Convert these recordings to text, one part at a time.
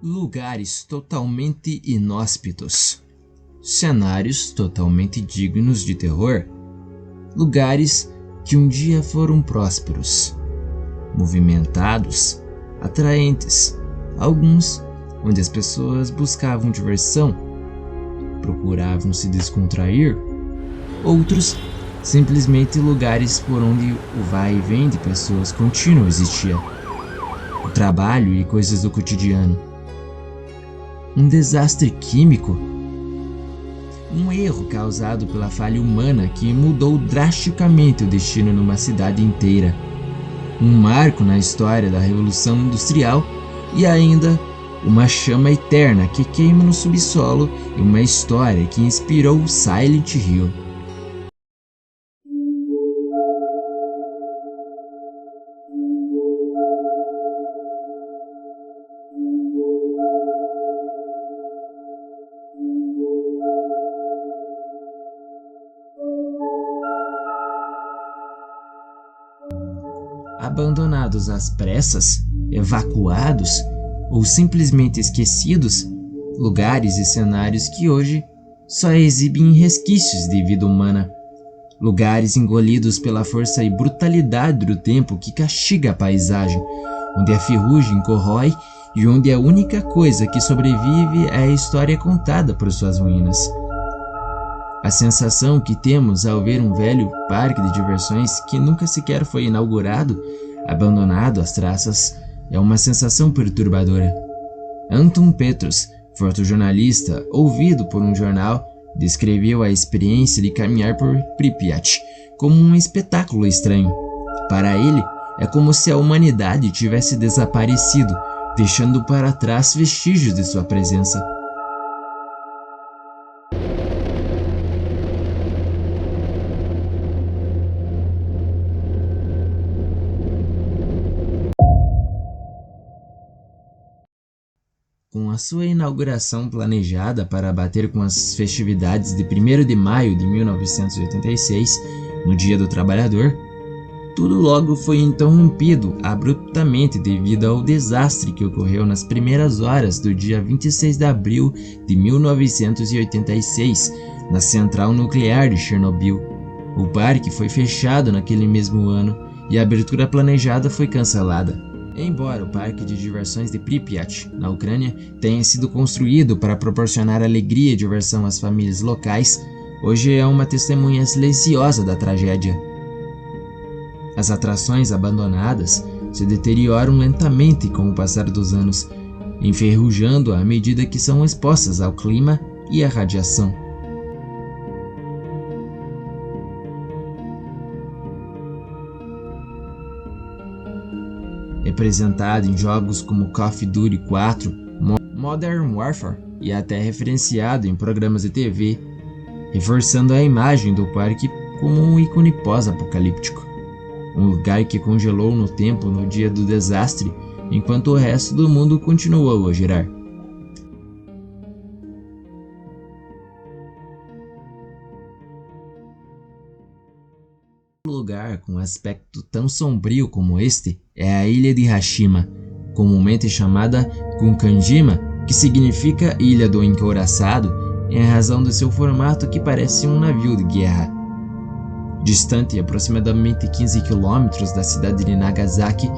Lugares totalmente inóspitos, cenários totalmente dignos de terror, lugares que um dia foram prósperos, movimentados, atraentes, alguns onde as pessoas buscavam diversão, procuravam se descontrair, outros simplesmente lugares por onde o vai e vem de pessoas contínuo existia, o trabalho e coisas do cotidiano. Um desastre químico, um erro causado pela falha humana que mudou drasticamente o destino numa cidade inteira, um marco na história da Revolução Industrial e ainda uma chama eterna que queima no subsolo e uma história que inspirou Silent Hill. Abandonados às pressas, evacuados ou simplesmente esquecidos, lugares e cenários que hoje só exibem resquícios de vida humana, lugares engolidos pela força e brutalidade do tempo que castiga a paisagem, onde a ferrugem corrói e onde a única coisa que sobrevive é a história contada por suas ruínas. A sensação que temos ao ver um velho parque de diversões que nunca sequer foi inaugurado, abandonado às traças, é uma sensação perturbadora. Anton Petros, fotojornalista ouvido por um jornal, descreveu a experiência de caminhar por Pripyat como um espetáculo estranho. Para ele, é como se a humanidade tivesse desaparecido, deixando para trás vestígios de sua presença. Com a sua inauguração planejada para bater com as festividades de 1º de maio de 1986, no Dia do Trabalhador, tudo logo foi interrompido abruptamente devido ao desastre que ocorreu nas primeiras horas do dia 26 de abril de 1986, na central nuclear de Chernobyl. O parque foi fechado naquele mesmo ano e a abertura planejada foi cancelada. Embora o parque de diversões de Pripyat, na Ucrânia, tenha sido construído para proporcionar alegria e diversão às famílias locais, hoje é uma testemunha silenciosa da tragédia. As atrações abandonadas se deterioram lentamente com o passar dos anos, enferrujando à medida que são expostas ao clima e à radiação. Representado em jogos como Call of Duty 4, Modern Warfare e até referenciado em programas de TV, reforçando a imagem do parque como um ícone pós-apocalíptico, um lugar que congelou no tempo no dia do desastre, enquanto o resto do mundo continuou a girar. Um lugar com aspecto tão sombrio como este é a ilha de Hashima, comumente chamada Gunkanjima, que significa Ilha do Encouraçado, em razão do seu formato que parece um navio de guerra. Distante aproximadamente 15 km da cidade de Nagasaki,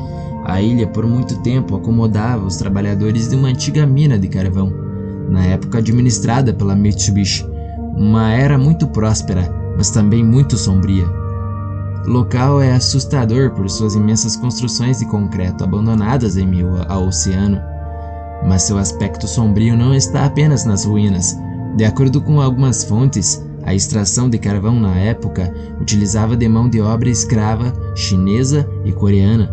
a ilha por muito tempo acomodava os trabalhadores de uma antiga mina de carvão, na época administrada pela Mitsubishi, uma era muito próspera, mas também muito sombria. O local é assustador por suas imensas construções de concreto abandonadas em meio ao oceano, mas seu aspecto sombrio não está apenas nas ruínas. De acordo com algumas fontes, a extração de carvão na época utilizava de mão de obra escrava chinesa e coreana.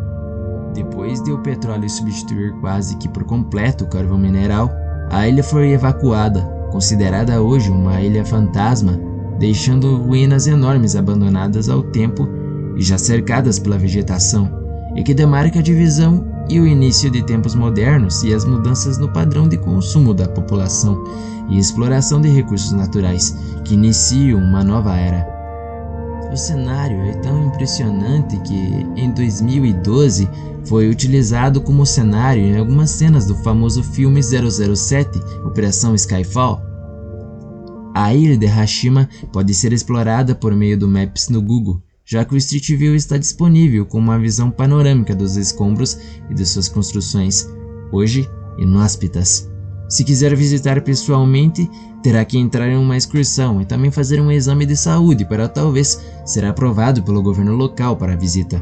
Depois de o petróleo substituir quase que por completo o carvão mineral, a ilha foi evacuada, considerada hoje uma ilha fantasma, deixando ruínas enormes abandonadas ao tempo e já cercadas pela vegetação, e que demarca a divisão e o início de tempos modernos e as mudanças no padrão de consumo da população e exploração de recursos naturais, que iniciam uma nova era. O cenário é tão impressionante que, em 2012, foi utilizado como cenário em algumas cenas do famoso filme 007, Operação Skyfall. A ilha de Hashima pode ser explorada por meio do Maps no Google, já que o Street View está disponível com uma visão panorâmica dos escombros e de suas construções, hoje inóspitas. Se quiser visitar pessoalmente, terá que entrar em uma excursão e também fazer um exame de saúde para talvez ser aprovado pelo governo local para a visita.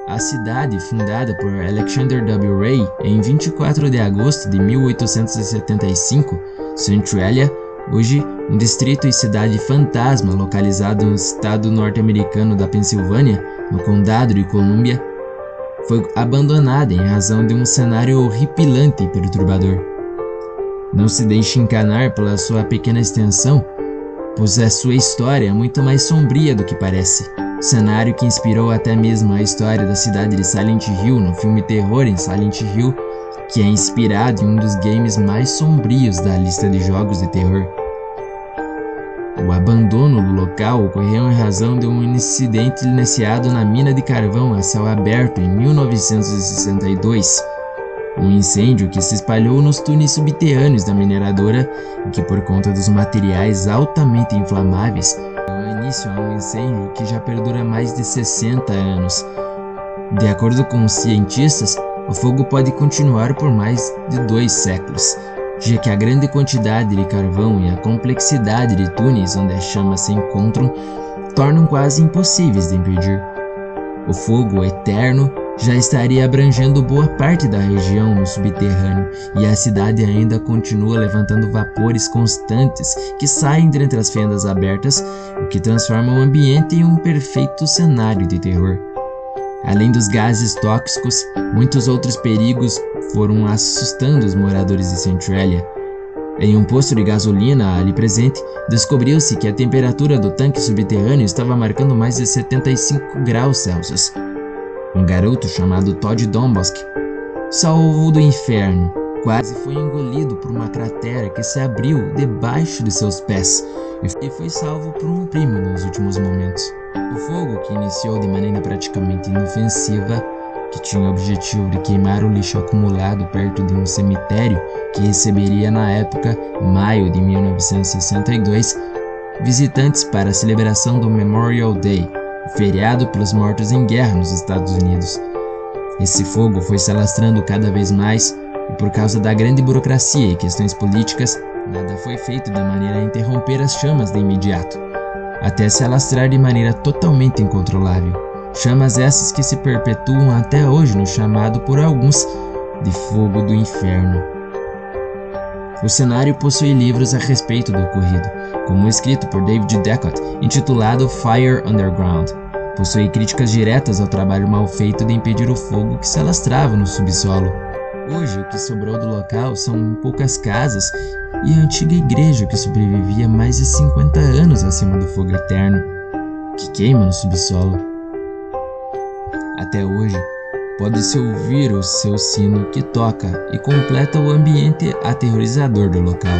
A cidade, fundada por Alexander W. Ray em 24 de agosto de 1875, Centralia, hoje um distrito e cidade fantasma localizado no estado norte-americano da Pensilvânia, no condado de Columbia, foi abandonada em razão de um cenário horripilante e perturbador. Não se deixe enganar pela sua pequena extensão, pois a sua história é muito mais sombria do que parece. Cenário que inspirou até mesmo a história da cidade de Silent Hill no filme terror em Silent Hill, que é inspirado em um dos games mais sombrios da lista de jogos de terror. O abandono do local ocorreu em razão de um incidente iniciado na mina de carvão a céu aberto em 1962. Um incêndio que se espalhou nos túneis subterrâneos da mineradora e que, por conta dos materiais altamente inflamáveis, deu início a um incêndio que já perdura mais de 60 anos. De acordo com os cientistas, o fogo pode continuar por mais de 2 séculos, já que a grande quantidade de carvão e a complexidade de túneis onde as chamas se encontram tornam quase impossíveis de impedir. O fogo eterno já estaria abrangendo boa parte da região no subterrâneo e a cidade ainda continua levantando vapores constantes que saem de entre as fendas abertas, o que transforma o ambiente em um perfeito cenário de terror. Além dos gases tóxicos, muitos outros perigos foram assustando os moradores de Centralia. Em um posto de gasolina ali presente, descobriu-se que a temperatura do tanque subterrâneo estava marcando mais de 75 graus Celsius. Um garoto chamado Todd Dombosk, salvo do inferno, quase foi engolido por uma cratera que se abriu debaixo de seus pés e foi salvo por um primo nos últimos momentos. O fogo, que iniciou de maneira praticamente inofensiva, que tinha o objetivo de queimar o lixo acumulado perto de um cemitério que receberia na época, maio de 1962, visitantes para a celebração do Memorial Day, feriado pelos mortos em guerra nos Estados Unidos. Esse fogo foi se alastrando cada vez mais e, por causa da grande burocracia e questões políticas, nada foi feito de maneira a interromper as chamas de imediato, até se alastrar de maneira totalmente incontrolável. Chamas essas que se perpetuam até hoje no chamado por alguns de fogo do inferno. O cenário possui livros a respeito do ocorrido, como o escrito por David Deckott, intitulado Fire Underground. Possui críticas diretas ao trabalho mal feito de impedir o fogo que se alastrava no subsolo. Hoje, o que sobrou do local são poucas casas e a antiga igreja que sobrevivia mais de 50 anos acima do fogo eterno, que queima no subsolo. Até hoje, pode-se ouvir o seu sino que toca e completa o ambiente aterrorizador do local.